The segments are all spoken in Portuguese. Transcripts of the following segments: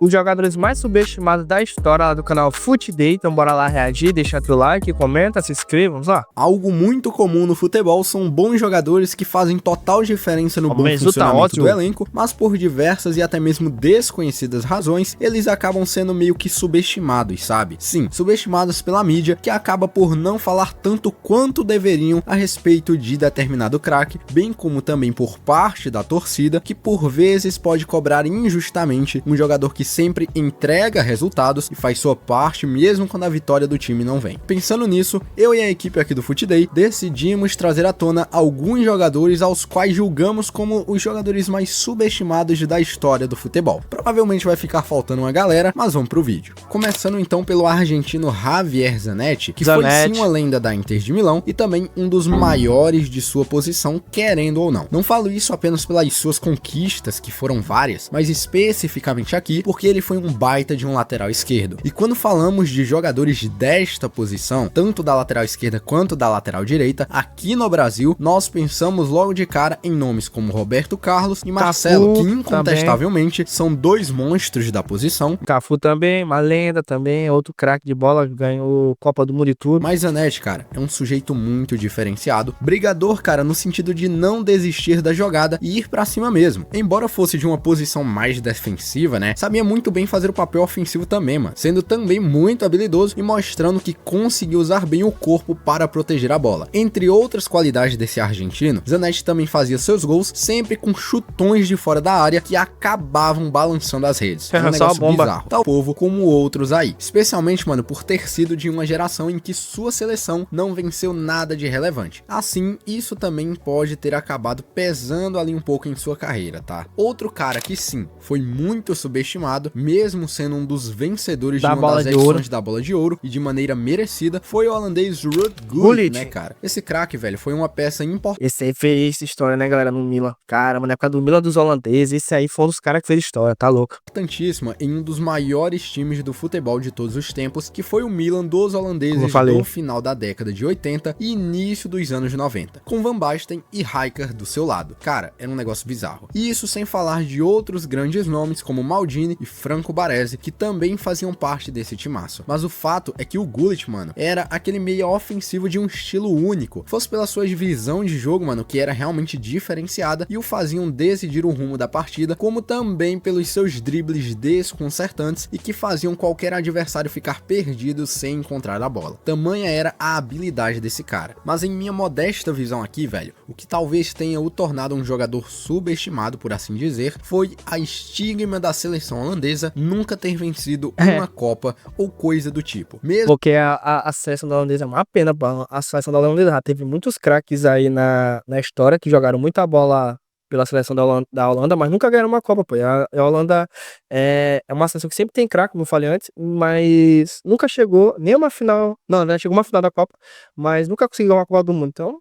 os jogadores mais subestimados da história lá do canal Fut Day. Então bora lá reagir, deixa teu like, comenta, se inscreva, vamos lá. Algo muito comum no futebol são bons jogadores que fazem total diferença no bom funcionamento do elenco, mas por diversas e até mesmo desconhecidas razões, eles acabam sendo meio que subestimados, sabe? Sim, subestimados pela mídia, que acaba por não falar tanto quanto deveriam a respeito de determinado craque, bem como também por parte da torcida, que por vezes pode cobrar injustamente um jogador que sempre entrega resultados e faz sua parte mesmo quando a vitória do time não vem. Pensando nisso, eu e a equipe aqui do Fut Day decidimos trazer à tona alguns jogadores aos quais julgamos como os jogadores mais subestimados da história do futebol. Provavelmente vai ficar faltando uma galera, mas vamos pro vídeo. Começando então pelo argentino Javier Zanetti, que foi sim uma lenda da Inter de Milão e também um dos maiores de sua posição, querendo ou não. Não falo isso apenas pelas suas conquistas, que foram várias, mas especificamente aqui porque ele foi um baita de um lateral esquerdo. E quando falamos de jogadores desta posição, tanto da lateral esquerda quanto da lateral direita, aqui no Brasil, nós pensamos logo de cara em nomes como Roberto Carlos e Marcelo, que incontestavelmente são dois monstros da posição. Cafu também, uma lenda também, outro craque de bola, ganhou Copa do Mundo e tudo. Mas Zanetti, cara, é um sujeito muito diferenciado, brigador, cara, no sentido de não desistir da jogada e ir pra cima mesmo. Embora fosse de uma posição mais defensiva, né, sabia muito bem fazer o papel ofensivo também, mano, sendo também muito habilidoso e mostrando que conseguiu usar bem o corpo para proteger a bola. Entre outras qualidades desse argentino, Zanetti também fazia seus gols sempre com chutões de fora da área que acabavam balançando as redes. Um negócio bizarro, tal povo como outros aí, especialmente, mano, por ter sido de uma geração em que sua seleção não venceu nada de relevante. Assim, isso também pode ter acabado pesando ali um pouco em sua carreira, tá? Outro cara que sim, foi muito subestimado, mesmo sendo um dos vencedores de uma das edições da Bola de Ouro e de maneira merecida, foi o holandês Ruud Gullit, né, cara? Esse craque, velho, foi uma peça importante. Esse aí fez história, né, galera, no Milan. Caramba, na época do Milan dos holandeses, esse aí foi um dos caras que fez história, tá louco. Importantíssima em um dos maiores times do futebol de todos os tempos, que foi o Milan dos holandeses do final da década de 80 e início dos anos 90, com Van Basten e Rijkaard do seu lado. Cara, era um negócio bizarro. E isso sem falar de outros grandes nomes como Maldini e Franco Baresi, que também faziam parte desse timaço. Mas o fato é que o Gullit, mano, era aquele meia ofensivo de um estilo único, fosse pela sua visão de jogo, mano, que era realmente diferenciada e o faziam decidir o rumo da partida, como também pelos seus dribles desconcertantes e que faziam qualquer adversário ficar perdido sem encontrar a bola. Tamanha era a habilidade desse cara. Mas em minha modesta visão aqui, velho, o que talvez tenha o tornado um jogador subestimado, por assim dizer, foi a estigma da seleção holandesa nunca ter vencido uma Copa ou coisa do tipo. Mesmo porque a seleção da holandesa é uma pena, a seleção da holandesa já teve muitos craques aí na história que jogaram muita bola pela seleção da Holanda, mas nunca ganharam uma Copa, pô. A Holanda é uma seleção que sempre tem craque, como eu falei antes, mas nunca chegou nem uma final, não, né, chegou uma final da Copa, mas nunca conseguiu uma Copa do Mundo, então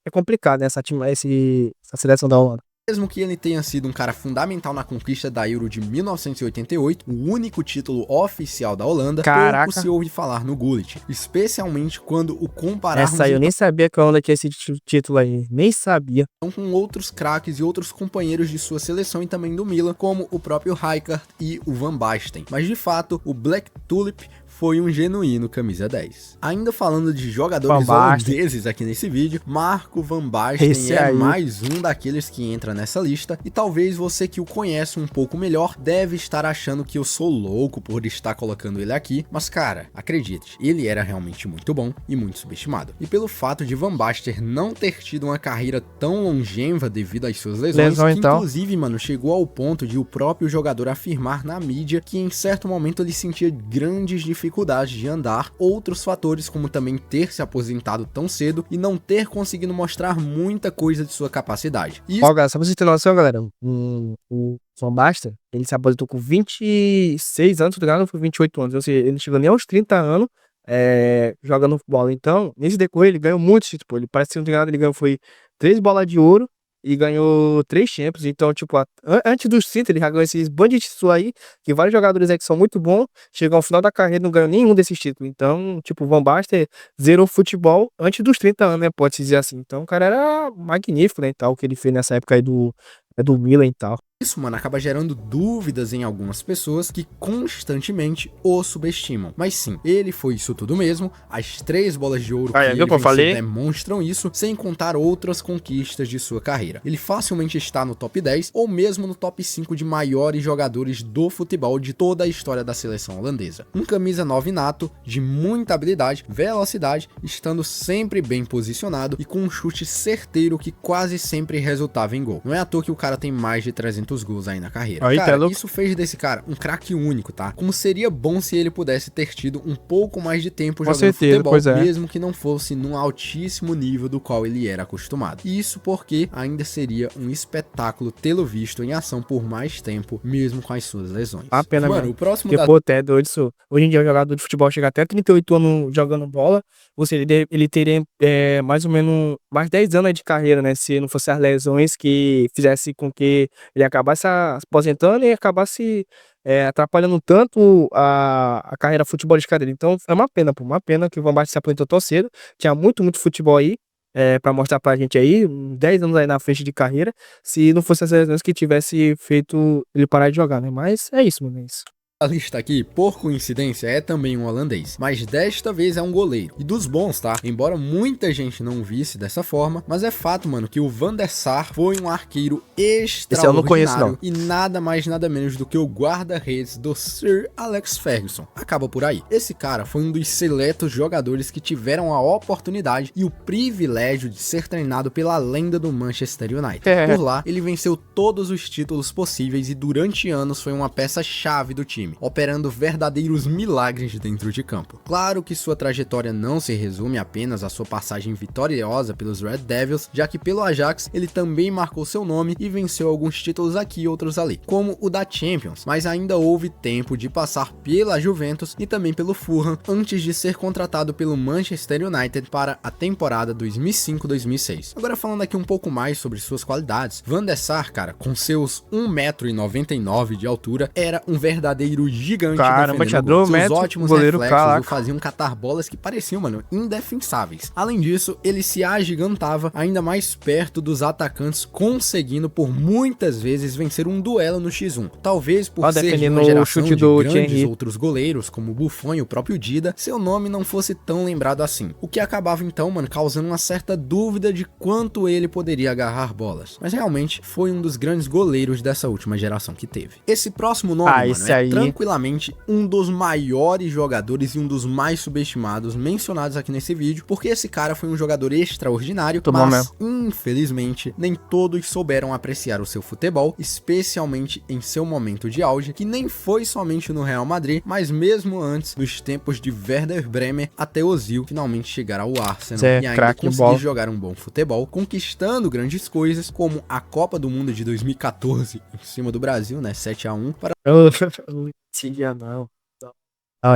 é complicado, né, essa seleção da Holanda. Mesmo que ele tenha sido um cara fundamental na conquista da Euro de 1988, o único título oficial da Holanda, pouco se ouve falar no Gullit, especialmente quando o compararmos... Essa aí eu nem sabia que a Holanda tinha esse título aí, nem sabia. Com outros craques e outros companheiros de sua seleção e também do Milan, como o próprio Rijkaard e o Van Basten. Mas de fato, o Black Tulip foi um genuíno camisa 10. Ainda falando de jogadores holandeses aqui nesse vídeo, Marco Van Basten é mais um daqueles que entra nessa lista, e talvez você que o conhece um pouco melhor deve estar achando que eu sou louco por estar colocando ele aqui, mas cara, acredite, ele era realmente muito bom e muito subestimado. E pelo fato de Van Basten não ter tido uma carreira tão longeva devido às suas lesões, que inclusive, mano, chegou ao ponto de o próprio jogador afirmar na mídia que em certo momento ele sentia grandes dificuldade de andar, outros fatores como também ter se aposentado tão cedo e não ter conseguido mostrar muita coisa de sua capacidade. Ó, galera, só pra vocês terem noção, galera, o Van Basten, ele se aposentou com 26 anos, tá ligado? Foi 28 anos, ou seja, ele não chegou nem aos 30 anos jogando futebol. Então, nesse decorrer, ele ganhou muitos títulos, pô. Ele parece que não tem nada, ele ganhou, foi 3 bolas de ouro e ganhou 3 Champions. Então, tipo, antes dos 30, ele já ganhou esses bandos de títulos aí, que vários jogadores aí que são muito bons, chegam ao final da carreira e não ganham nenhum desses títulos. Então, tipo, o Van Basten zerou futebol antes dos 30 anos, né, pode-se dizer assim. Então, o cara era magnífico, né, e tal, o que ele fez nessa época aí do Milan e tal. Isso, mano, acaba gerando dúvidas em algumas pessoas que constantemente o subestimam. Mas sim, ele foi isso tudo mesmo. As 3 bolas de ouro que ele venceu demonstram isso, sem contar outras conquistas de sua carreira. Ele facilmente está no top 10 ou mesmo no top 5 de maiores jogadores do futebol de toda a história da seleção holandesa. Um camisa 9 nato, de muita habilidade, velocidade, estando sempre bem posicionado e com um chute certeiro que quase sempre resultava em gol. Não é à toa que o cara tem mais de 300 gols aí na carreira. Aí, cara, isso fez desse cara um craque único, tá? Como seria bom se ele pudesse ter tido um pouco mais de tempo jogando futebol, mesmo que não fosse num altíssimo nível do qual ele era acostumado. Isso porque ainda seria um espetáculo tê-lo visto em ação por mais tempo, mesmo com as suas lesões. A pena, mano, mesmo. O próximo porque, pô, até doido isso. Hoje em dia o jogador de futebol chega até 38 anos jogando bola, ou seja, ele teria mais ou menos mais 10 anos de carreira, né? Se não fosse as lesões que fizesse com que ele acabasse se aposentando e acabasse atrapalhando tanto a carreira futebolística dele. Então é uma pena, pô, uma pena que o Van Basten se aposentou tão cedo. Tinha muito futebol aí pra mostrar pra gente aí, 10 anos aí na frente de carreira, se não fosse as lesões que tivesse feito ele parar de jogar, né? Mas é isso, mano, é isso. A lista aqui, por coincidência, é também um holandês, mas desta vez é um goleiro. E dos bons, tá? Embora muita gente não visse dessa forma, mas é fato, mano, que o Van der Sar foi um arqueiro extraordinário. Esse eu não conheço, não. E nada mais, nada menos do que o guarda-redes do Sir Alex Ferguson. Acaba por aí. Esse cara foi um dos seletos jogadores que tiveram a oportunidade e o privilégio de ser treinado pela lenda do Manchester United. Por lá, ele venceu todos os títulos possíveis e durante anos foi uma peça-chave do time, operando verdadeiros milagres dentro de campo. Claro que sua trajetória não se resume apenas à sua passagem vitoriosa pelos Red Devils, já que pelo Ajax ele também marcou seu nome e venceu alguns títulos aqui e outros ali, como o da Champions, mas ainda houve tempo de passar pela Juventus e também pelo Fulham antes de ser contratado pelo Manchester United para a temporada 2005-2006. Agora falando aqui um pouco mais sobre suas qualidades, Van der Sar, cara, com seus 1,99 m de altura, era um verdadeiro gigante. Caramba, tinha seus ótimos goleiro, reflexos o faziam catar bolas que pareciam, mano, indefensáveis. Além disso, ele se agigantava ainda mais perto dos atacantes, conseguindo por muitas vezes vencer um duelo no X1. Talvez por ser de uma geração de grandes outros goleiros, como o Buffon e o próprio Dida, seu nome não fosse tão lembrado assim. O que acabava então, mano, causando uma certa dúvida de quanto ele poderia agarrar bolas. Mas realmente foi um dos grandes goleiros dessa última geração que teve. Esse próximo nome, mano, é tranquilamente um dos maiores jogadores e um dos mais subestimados mencionados aqui nesse vídeo, porque esse cara foi um jogador extraordinário, mas infelizmente nem todos souberam apreciar o seu futebol, especialmente em seu momento de auge, que nem foi somente no Real Madrid, mas mesmo antes, nos tempos de Werder Bremen, até Ozil finalmente chegar ao Arsenal e ainda conseguir jogar um bom futebol, conquistando grandes coisas, como a Copa do Mundo de 2014 em cima do Brasil, né, 7-1, para não.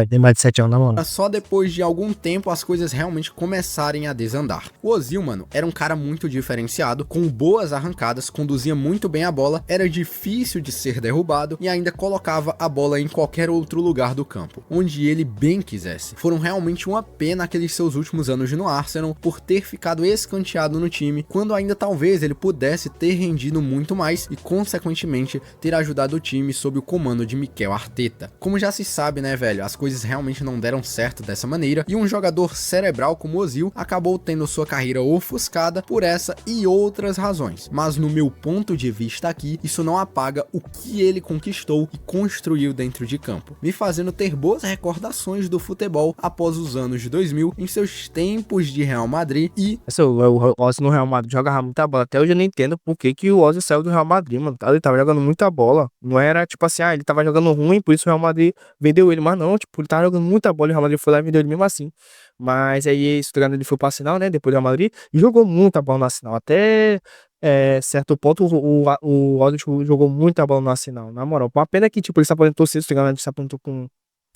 Tem mais de 7 anos, mano. Só depois de algum tempo as coisas realmente começarem a desandar. O Ozil, mano, era um cara muito diferenciado, com boas arrancadas, conduzia muito bem a bola, era difícil de ser derrubado e ainda colocava a bola em qualquer outro lugar do campo, onde ele bem quisesse. Foram realmente uma pena aqueles seus últimos anos no Arsenal por ter ficado escanteado no time, quando ainda talvez ele pudesse ter rendido muito mais e consequentemente ter ajudado o time sob o comando de Mikel Arteta. Como já se sabe, né, velho, as coisas realmente não deram certo dessa maneira e um jogador cerebral como Ozil acabou tendo sua carreira ofuscada por essa e outras razões. Mas no meu ponto de vista aqui, isso não apaga o que ele conquistou e construiu dentro de campo, me fazendo ter boas recordações do futebol após os anos de 2000 em seus tempos de Real Madrid e... O Ozil no Real Madrid jogava muita bola. Até hoje eu não entendo por que o Ozil saiu do Real Madrid, mano. Ele tava jogando muita bola. Não era tipo assim, ele tava jogando ruim, por isso o Real Madrid vendeu ele. Mas não, tipo, ele tava jogando muita bola e o Real Madrid foi lá e vendeu ele mesmo assim. Mas aí, estudando, ele foi pra Arsenal, né? Depois do Real Madrid. E jogou muita bola no Arsenal. Até certo ponto, o Ozil jogou muita bola no Arsenal. Na moral. Uma pena que, tipo, ele se aposentou cedo. Ele se aposentou com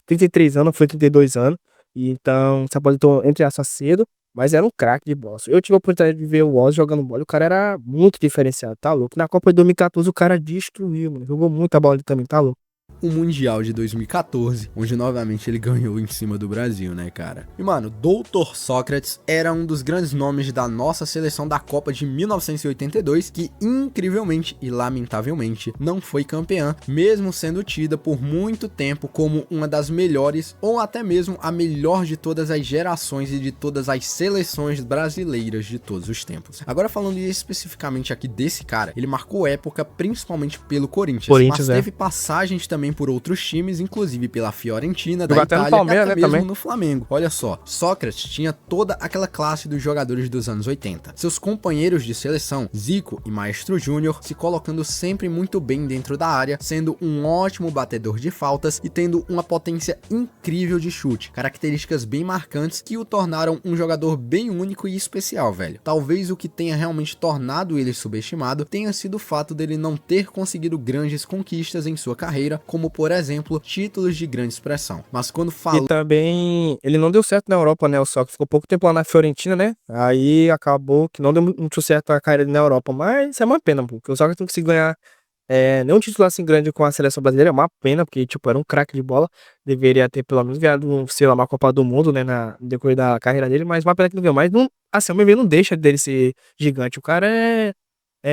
33 anos, foi 32 anos. E então, se aposentou entre aspas cedo. Mas era um craque de bola. Eu tive a oportunidade de ver o Ozil jogando bola. O cara era muito diferenciado, tá louco? Na Copa de 2014 o cara destruiu, mano. Jogou muita bola ali também, tá louco? o Mundial de 2014, onde novamente ele ganhou em cima do Brasil, né, cara? E, mano, Dr. Sócrates era um dos grandes nomes da nossa seleção da Copa de 1982, que incrivelmente e lamentavelmente não foi campeã, mesmo sendo tida por muito tempo como uma das melhores ou até mesmo a melhor de todas as gerações e de todas as seleções brasileiras de todos os tempos. Agora falando especificamente aqui desse cara, ele marcou época principalmente pelo Corinthians, mas teve passagens também por outros times, inclusive pela Fiorentina, da Itália e até mesmo no Flamengo. Olha só, Sócrates tinha toda aquela classe dos jogadores dos anos 80. Seus companheiros de seleção, Zico e Maestro Júnior, se colocando sempre muito bem dentro da área, sendo um ótimo batedor de faltas e tendo uma potência incrível de chute, características bem marcantes que o tornaram um jogador bem único e especial, velho. Talvez o que tenha realmente tornado ele subestimado tenha sido o fato dele não ter conseguido grandes conquistas em sua carreira, como por exemplo, títulos de grande expressão. Mas quando falou... E também, ele não deu certo na Europa, né, o Sócrates ficou pouco tempo lá na Fiorentina, né, aí acabou que não deu muito certo a carreira na Europa, mas é uma pena, porque o Sócrates não conseguiu ganhar nenhum título assim grande com a seleção brasileira, é uma pena, porque tipo, era um craque de bola, deveria ter pelo menos ganhado, sei lá, uma Copa do Mundo, né, no decorrer da carreira dele, mas uma pena que não ganhou, mas não, assim, o meu ver não deixa dele ser gigante, o cara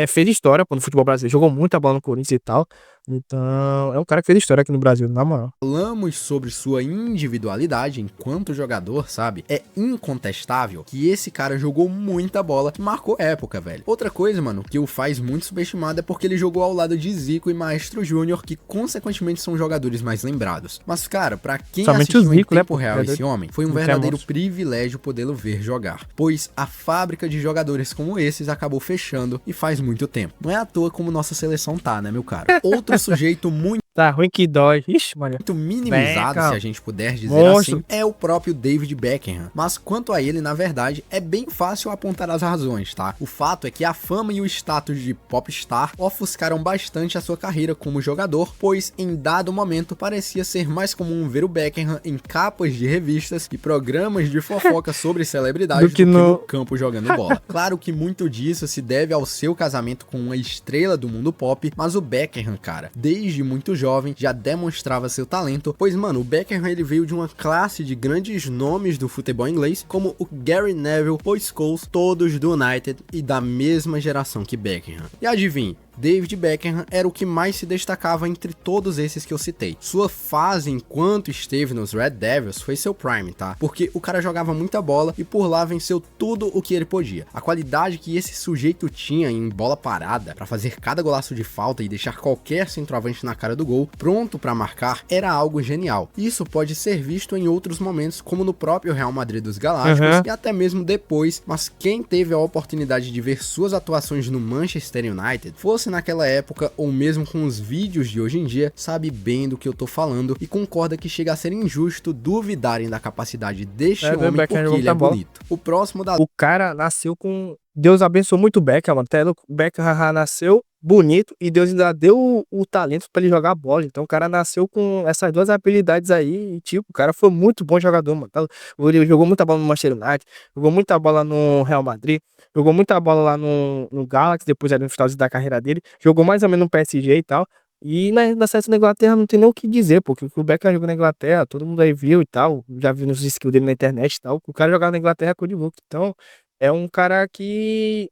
fez história no futebol brasileiro, jogou muita bola no Corinthians e tal, então é um cara que fez história aqui no Brasil, na moral. Falamos sobre sua individualidade enquanto jogador, sabe? É incontestável que esse cara jogou muita bola e marcou época, velho. Outra coisa, mano, que o faz muito subestimado é porque ele jogou ao lado de Zico e Maestro Júnior, que consequentemente são jogadores mais lembrados. Mas, cara, pra quem somente assistiu Zico, em tempo real esse homem, foi um verdadeiro privilégio podê-lo ver jogar, pois a fábrica de jogadores como esses acabou fechando e faz muito tempo. Não é à toa como nossa seleção tá, né, meu cara? Outro sujeito muito tá ruim que dói. Ixi, mano. Muito minimizado, se a gente puder dizer assim, é o próprio David Beckham. Mas quanto a ele, na verdade, é bem fácil apontar as razões, tá? O fato é que a fama e o status de popstar ofuscaram bastante a sua carreira como jogador, pois em dado momento parecia ser mais comum ver o Beckham em capas de revistas e programas de fofoca sobre celebridades do que no campo jogando bola. Claro que muito disso se deve ao seu casamento com uma estrela do mundo pop, mas o Beckham, cara, desde muito jovem, já demonstrava seu talento, pois, mano, o Beckham ele veio de uma classe de grandes nomes do futebol inglês, como o Gary Neville, Paul Scholes, todos do United e da mesma geração que Beckham. E adivinhe, David Beckham era o que mais se destacava entre todos esses que eu citei. Sua fase enquanto esteve nos Red Devils foi seu prime, tá? Porque o cara jogava muita bola e por lá venceu tudo o que ele podia. A qualidade que esse sujeito tinha em bola parada para fazer cada golaço de falta e deixar qualquer centroavante na cara do gol, pronto para marcar, era algo genial. Isso pode ser visto em outros momentos, como no próprio Real Madrid dos Galácticos e até mesmo depois, mas quem teve a oportunidade de ver suas atuações no Manchester United, fosse naquela época ou mesmo com os vídeos de hoje em dia, sabe bem do que eu tô falando e concorda que chega a ser injusto duvidarem da capacidade deste homem porque ele é bonito. O próximo da... O cara nasceu com... Deus abençoou muito o Beckham, mano. Até o Beckham nasceu bonito e Deus ainda deu o talento pra ele jogar bola. Então o cara nasceu com essas duas habilidades aí e, tipo, o cara foi muito bom jogador, mano. Ele jogou muita bola no Manchester United, jogou muita bola no Real Madrid, jogou muita bola lá no Galaxy, depois ali no final da carreira dele, jogou mais ou menos no PSG e tal. E na seleção da Inglaterra não tem nem o que dizer, porque o Beckham jogou na Inglaterra, todo mundo aí viu e tal, já viu nos skills dele na internet e tal. O cara jogava na Inglaterra com o de Luke. Então, é um cara que,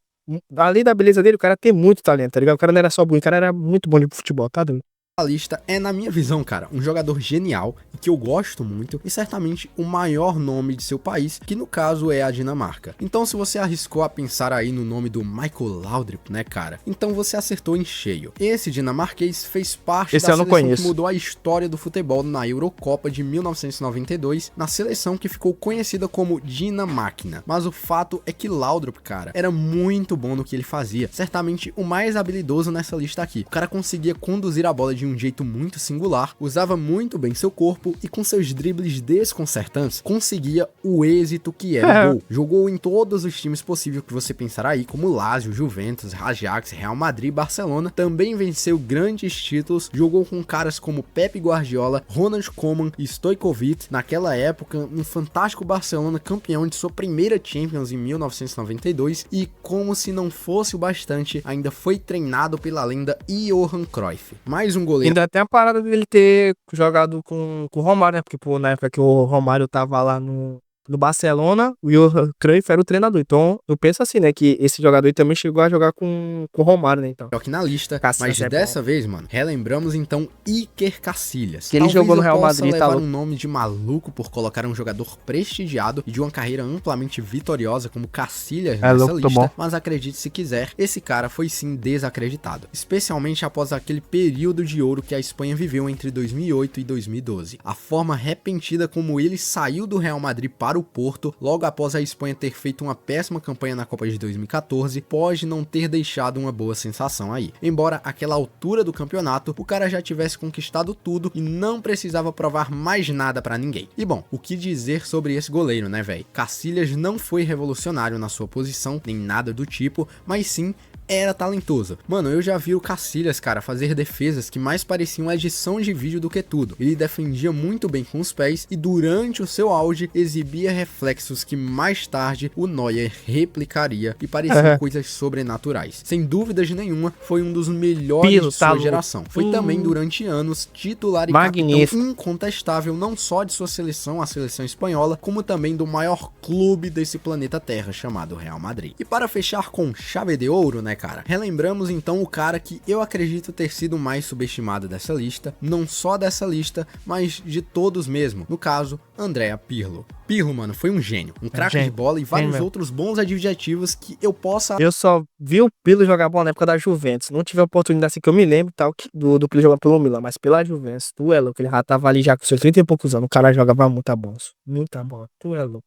além da beleza dele, o cara tem muito talento, tá ligado? O cara não era só bonito, o cara era muito bom de futebol, tá doido? A lista é, na minha visão, cara, um jogador genial e que eu gosto muito e certamente o maior nome de seu país, que no caso é a Dinamarca. Então, se você arriscou a pensar aí no nome do Michael Laudrup, né, cara? Então você acertou em cheio. Esse dinamarquês fez parte da seleção que mudou a história do futebol na Eurocopa de 1992, na seleção que ficou conhecida como Dinamáquina. Mas o fato é que Laudrup, cara, era muito bom no que ele fazia. Certamente o mais habilidoso nessa lista aqui. O cara conseguia conduzir a bola de um jeito muito singular, usava muito bem seu corpo e com seus dribles desconcertantes conseguia o êxito que era o gol. Jogou em todos os times possíveis que você pensar aí, como Lazio, Juventus, Ajax, Real Madrid, Barcelona. Também venceu grandes títulos, jogou com caras como Pep Guardiola, Ronald Koeman e Stojkovic. Naquela época, um fantástico Barcelona campeão de sua primeira Champions em 1992 e, como se não fosse o bastante, ainda foi treinado pela lenda Johan Cruyff. Mais um goleiro goleiro. Ainda tem a parada dele ter jogado com o Romário, né? Porque, pô, na época que o Romário tava lá no Barcelona, o Johan Cruyff era o treinador. Então, eu penso assim, né? Que esse jogador aí também chegou a jogar com o Romário, né? Então. Aqui na lista, Casillas mas dessa vez, mano, relembramos então Iker Casillas. Que ele jogou no Real Madrid, levar um nome de maluco por colocar um jogador prestigiado e de uma carreira amplamente vitoriosa como Casillas nessa lista, mas acredite se quiser, esse cara foi sim desacreditado, especialmente após aquele período de ouro que a Espanha viveu entre 2008 e 2012. A forma repentina como ele saiu do Real Madrid para o Porto, logo após a Espanha ter feito uma péssima campanha na Copa de 2014, pode não ter deixado uma boa sensação aí. Embora àquela altura do campeonato, o cara já tivesse conquistado tudo e não precisava provar mais nada pra ninguém. E bom, o que dizer sobre esse goleiro, né, velho? Casillas não foi revolucionário na sua posição, nem nada do tipo, mas sim era talentoso. Mano, eu já vi o Casillas, cara, fazer defesas que mais pareciam edição de vídeo do que tudo. Ele defendia muito bem com os pés e durante o seu auge exibia reflexos que mais tarde o Neuer replicaria e pareciam coisas sobrenaturais. Sem dúvidas nenhuma, foi um dos melhores de sua geração. Foi também durante anos titular e capitão incontestável não só de sua seleção, a seleção espanhola, como também do maior clube desse planeta Terra, chamado Real Madrid. E para fechar com chave de ouro, né, cara? Relembramos então o cara que eu acredito ter sido o mais subestimado dessa lista, não só dessa lista, mas de todos mesmo. No caso, Andrea Pirlo. Pirlo, mano, foi um gênio, um craque de bola e vários outros bons adjetivos que eu possa... Eu só vi o Pirlo jogar bola na época da Juventus, não tive a oportunidade assim que eu me lembro tal, do Pirlo jogar pelo Milan, mas pela Juventus, tu é louco, ele já tava ali já com seus 30 e poucos anos, o cara jogava muita bola, tu é louco.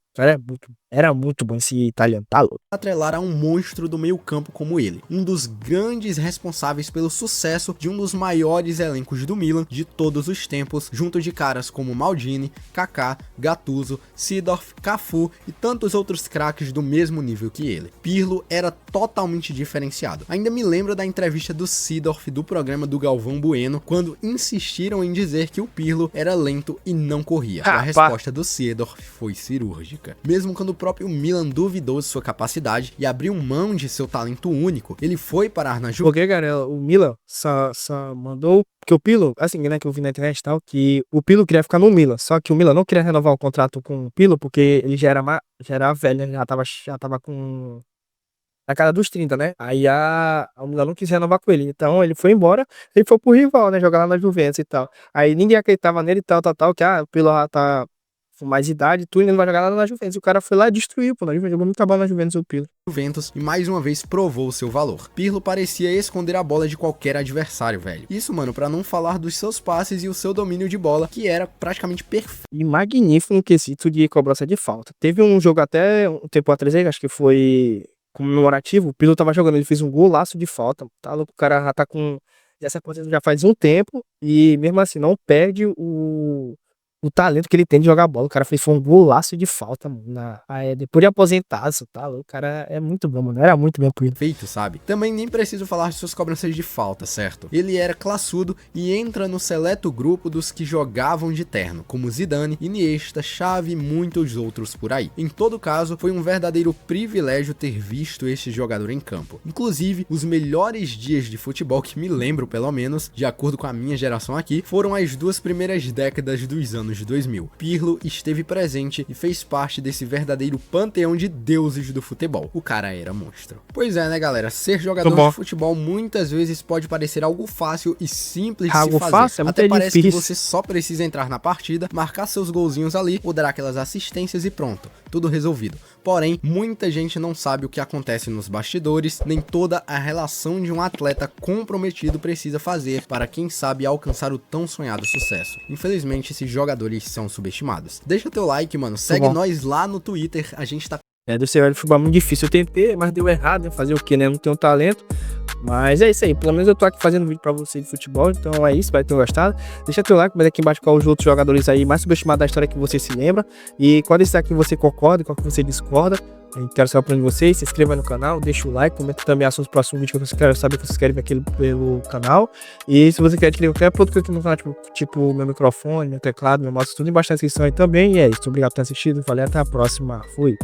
Era muito bom esse italiano, tá louco. Atrelar a um monstro do meio campo como ele, um dos grandes responsáveis pelo sucesso de um dos maiores elencos do Milan de todos os tempos, junto de caras como Maldini, Kaká, Gattuso, Seedorf, Cafu e tantos outros craques do mesmo nível que ele. Pirlo era totalmente diferenciado. Ainda me lembro da entrevista do Seedorf do programa do Galvão Bueno, quando insistiram em dizer que o Pirlo era lento e não corria. A resposta do Seedorf foi cirúrgica. Mesmo quando o próprio Milan duvidou de sua capacidade e abriu mão de seu talento único, ele foi parar na Juventus. Porque, cara, o Milan só mandou... Porque o Pirlo, assim, né, que eu vi na internet e tal, que o Pirlo queria ficar no Milan, só que o Milan não queria renovar o contrato com o Pirlo, porque ele já era velho, né, já tava com... na cara dos 30, né? Aí o Milan não quis renovar com ele. Então ele foi embora, ele foi pro rival, né? Jogar lá na Juventus e tal. Aí ninguém acreditava nele e tal, que o Pirlo já tá com mais idade, tudo, ele não vai jogar lá na Juventus. E o cara foi lá e destruiu, pô, na Juventus, jogou muito bola na Juventus, o Pirlo. E mais uma vez provou seu valor. Pirlo parecia esconder a bola de qualquer adversário, velho. Isso, mano, pra não falar dos seus passes e o seu domínio de bola, que era praticamente perfeito. E magnífico no quesito de cobrança de falta. Teve um jogo até um tempo atrás, acho que foi comemorativo, o Pirlo tava jogando, ele fez um golaço de falta, tá louco, o cara já tá com essa posição já faz um tempo e mesmo assim não perde o talento que ele tem de jogar bola. O cara foi um golaço de falta, mano, depois de aposentado, tá louco, o cara é muito bom, mano, era muito bem por ele. Feito, sabe? Também nem preciso falar de suas cobranças de falta, certo? Ele era classudo e entra no seleto grupo dos que jogavam de terno, como Zidane, Iniesta, Xavi e muitos outros por aí. Em todo caso, foi um verdadeiro privilégio ter visto este jogador em campo. Inclusive, os melhores dias de futebol que me lembro, pelo menos, de acordo com a minha geração aqui, foram as 2 primeiras décadas dos anos 2000. Pirlo esteve presente e fez parte desse verdadeiro panteão de deuses do futebol. O cara era monstro. Pois é, né, galera? Ser jogador de futebol muitas vezes pode parecer algo fácil e simples de se fazer. Fácil, até parece que você só precisa entrar na partida, marcar seus golzinhos ali, ou dar aquelas assistências e pronto. Tudo resolvido. Porém, muita gente não sabe o que acontece nos bastidores, nem toda a relação de um atleta comprometido precisa fazer para, quem sabe, alcançar o tão sonhado sucesso. Infelizmente, esses jogadores são subestimados. Deixa teu like, mano. Segue nós lá no Twitter. A gente tá... do seu futebol é muito difícil. Eu tentei, mas deu errado, né? Fazer o que, né? Não tenho talento. Mas é isso aí. Pelo menos eu tô aqui fazendo vídeo pra você de futebol. Então é isso. Vai ter gostado. Deixa teu like. Mas aqui embaixo qual os outros jogadores aí mais subestimados da história que você se lembra. E qual desse aqui você concorda, qual que você discorda. Eu quero saber a opinião de vocês. Se inscreva no canal, deixa o like, comenta também assuntos do próximo vídeo que vocês querem saber, que vocês querem ver aqui pelo canal. E se você quer adquirir qualquer produto aqui no canal, tipo meu microfone, meu teclado, meu mouse, tudo embaixo na descrição aí também. E é isso. Obrigado por ter assistido. Valeu, até a próxima. Fui.